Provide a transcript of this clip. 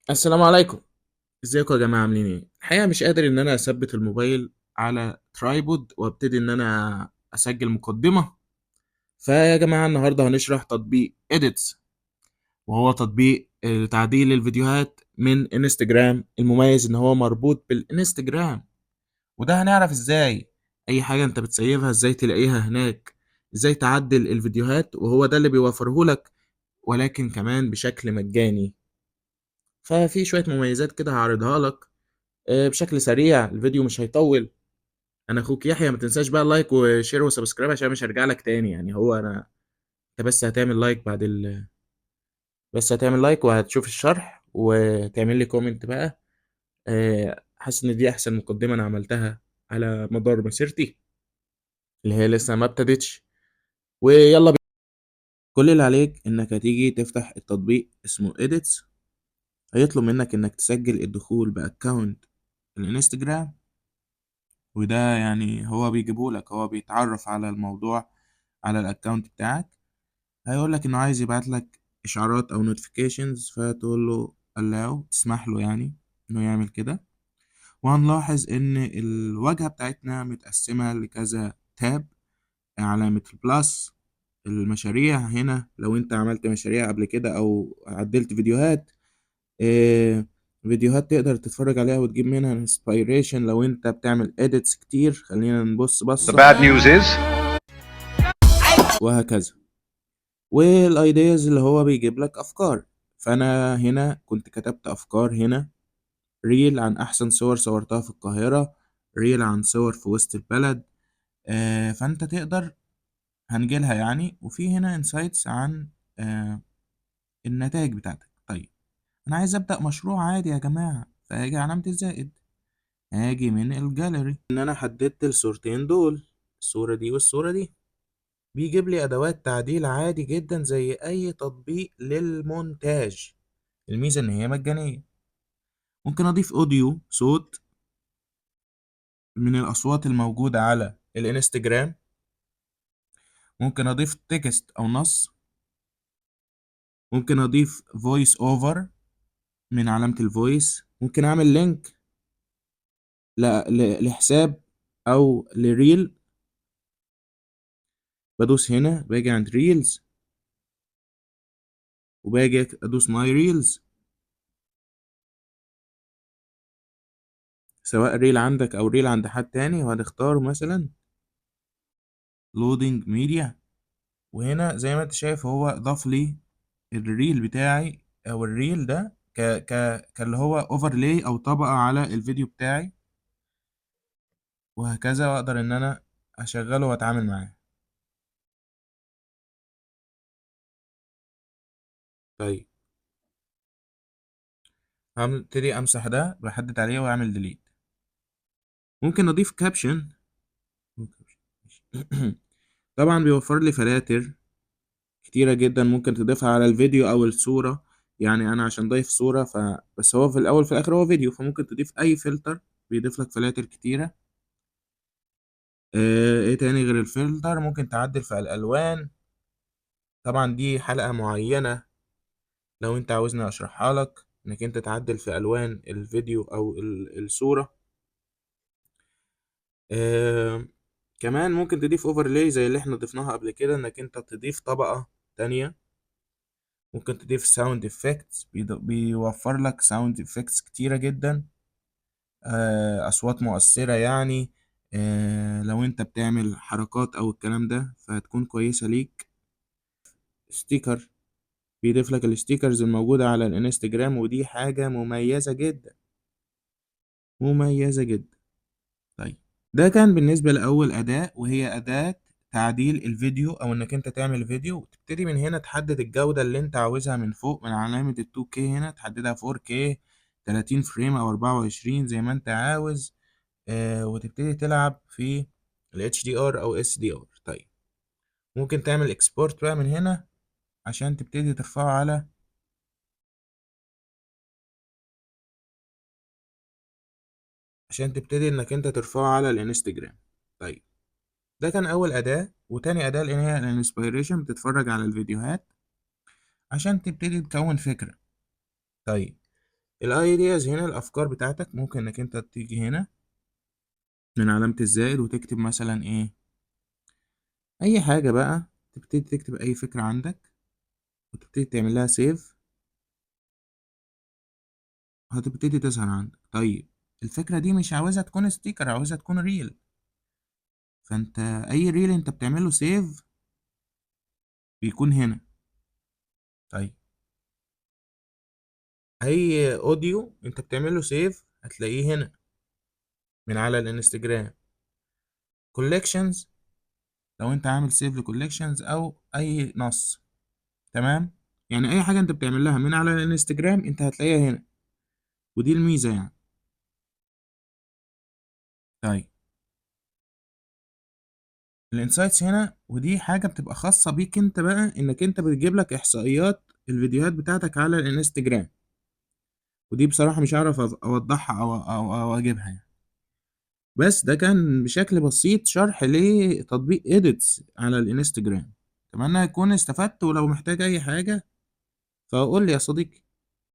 السلام عليكم. ازيكم يا جماعه؟ عاملين ايه؟ الحقيقه مش قادر ان انا اثبت الموبايل على ترايبود وابتدي ان انا اسجل مقدمه. فيا جماعه النهارده هنشرح تطبيق اديتس، وهو تطبيق تعديل الفيديوهات من انستجرام، المميز ان هو مربوط بالانستجرام. وده هنعرف ازاي اي حاجه انت بتسيبها ازاي تلاقيها هناك، ازاي تعدل الفيديوهات، وهو ده اللي بيوفره لك، ولكن كمان بشكل مجاني. ففي شويه مميزات كده هعرضها لك بشكل سريع، الفيديو مش هيطول. انا اخوك يحيى، ما تنساش بقى اللايك وشير وسبسكرايب عشان مش هرجع لك تاني. يعني هو انا، انت بس هتعمل لايك بس هتعمل لايك وهتشوف الشرح وتعمل لي كومنت بقى. حاسس ان دي احسن مقدمة انا عملتها على مدار مسيرتي، اللي هي لسه ما ابتدتش. ويلا بينا. كل اللي عليك انك هتيجي تفتح التطبيق اسمه edits. هيطلب منك انك تسجل الدخول باكونت الانستجرام، وده يعني هو بيجيبهولك، هو بيتعرف على الموضوع على الاكونت بتاعك. هيقول لك انه عايز يبعت لك اشعارات او notifications، فتقول له allow، تسمح له يعني انه يعمل كده. وهنلاحظ ان الواجهة بتاعتنا متقسمة لكذا تاب: علامة البلس، المشاريع هنا لو انت عملت مشاريع قبل كده او عدلت فيديوهات، إيه، فيديوهات تقدر تتفرج عليها وتجيب منها inspiration لو انت بتعمل edits كتير. خلينا نبص The بصة. bad news is وهكذا. والايدياز اللي هو بيجيب لك افكار. فانا هنا كنت كتبت افكار هنا: ريل عن احسن صور صورتها في القاهرة، ريل عن صور في وسط البلد. فانت تقدر، هنجيلها يعني. وفي هنا انسايتس عن آه النتائج بتاعتك. طيب، انا عايز ابدا مشروع عادي يا جماعة، فهاجي علامة الزائد، هاجي من الجاليري ان انا حددت الصورتين دول، الصورة دي والصورة دي. بيجيب لي ادوات تعديل عادي جدا زي اي تطبيق للمونتاج. الميزة ان هي مجانية. ممكن اضيف اوديو، صوت من الاصوات الموجودة على الانستجرام. ممكن اضيف تكست او نص. ممكن اضيف فويس اوفر من علامة الفويس. ممكن اعمل لينك لحساب او لريل. بدوس هنا، باجي عند ريلز، وباجي ادوس ماي ريلز. سواء ريل عندك او ريل عند حد تاني، وهنختار مثلا لودينج ميديا. وهنا زي ما انت شايف هو ضاف لي الريل بتاعي، او الريل ده كاللي هو اوفرلاي او طبقة على الفيديو بتاعي، وهكذا. واقدر ان انا اشغله واتعامل معاه. طيب، هبتدي امسح ده، بحدد عليه واعمل ديليت. ممكن اضيف كابشن. طبعا بيوفر لي فلاتر كتيرة جدا ممكن تضيفها على الفيديو او الصورة. يعني انا عشان ضيف صورة بس هو في الاول في الاخر هو فيديو، فممكن تضيف اي فلتر بيضيف لك فلاتر كتيرة. ايه تاني غير الفلتر؟ ممكن تعدل في الالوان. طبعا دي حلقة معينة لو انت عاوزني اشرحها لك، انك انت تعدل في الوان الفيديو او الصورة. آه كمان ممكن تضيف اوفرلاي زي اللي احنا ضفناها قبل كده، انك انت تضيف طبقة تانية. ممكن تضيف ساوند افكتس، بيوفر لك ساوند افكتس كتيرة جدا، اصوات مؤثرة يعني. لو انت بتعمل حركات او الكلام ده فهتكون كويسة ليك. ستيكر، بيضيف لك الستيكرز الموجودة على الانستجرام، ودي حاجة مميزة جدا، مميزة جدا. طيب، ده كان بالنسبة لأول أداة، وهي أداة تعديل الفيديو، أو إنك أنت تعمل فيديو وتبتدي من هنا تحدد الجودة اللي أنت عاوزها من فوق، من علامة ال 2K هنا تحددها 4K، 30 فريم أو 24 زي ما أنت عاوز. وتبتدي تلعب في ال HDR أو SDR. طيب، ممكن تعمل إكسبورت بقى من هنا عشان تبتدي ترفعه على، عشان تبتدي إنك أنت ترفعه على الانستجرام. طيب، ده كان أول أداة. وتاني أداة اللي هي الانسبيريشن، بتتفرج على الفيديوهات عشان تبتدي تكون فكرة. طيب، الايدياز هنا الافكار بتاعتك، ممكن انك انت تيجي هنا من علامة الزائد وتكتب مثلا ايه، اي حاجة بقى، تبتدي تكتب اي فكرة عندك وتبتدي تعمل لها سيف، هتبتدي تظهر عندك. طيب الفكرة دي مش عاوزها تكون ستيكر، عاوزها تكون ريل، فانت اي ريل انت بتعمله سيف بيكون هنا. طيب اي اوديو انت بتعمله سيف هتلاقيه هنا من على الانستجرام. كوليكشنز لو انت عامل سيف لكوليكشنز او اي نص، تمام، يعني اي حاجة انت بتعمل لها من على الانستجرام انت هتلاقيها هنا، ودي الميزة يعني. طيب الانسايتس هنا، ودي حاجة بتبقى خاصة بيك انت بقى، انك انت بتجيب لك احصائيات الفيديوهات بتاعتك على الانستجرام، ودي بصراحة مش عارف اوضحها او اجيبها يعني. بس ده كان بشكل بسيط شرح لتطبيق ايديتس على الانستجرام. اتمنى يكون استفدت، ولو محتاج اي حاجة فقول لي يا صديقي.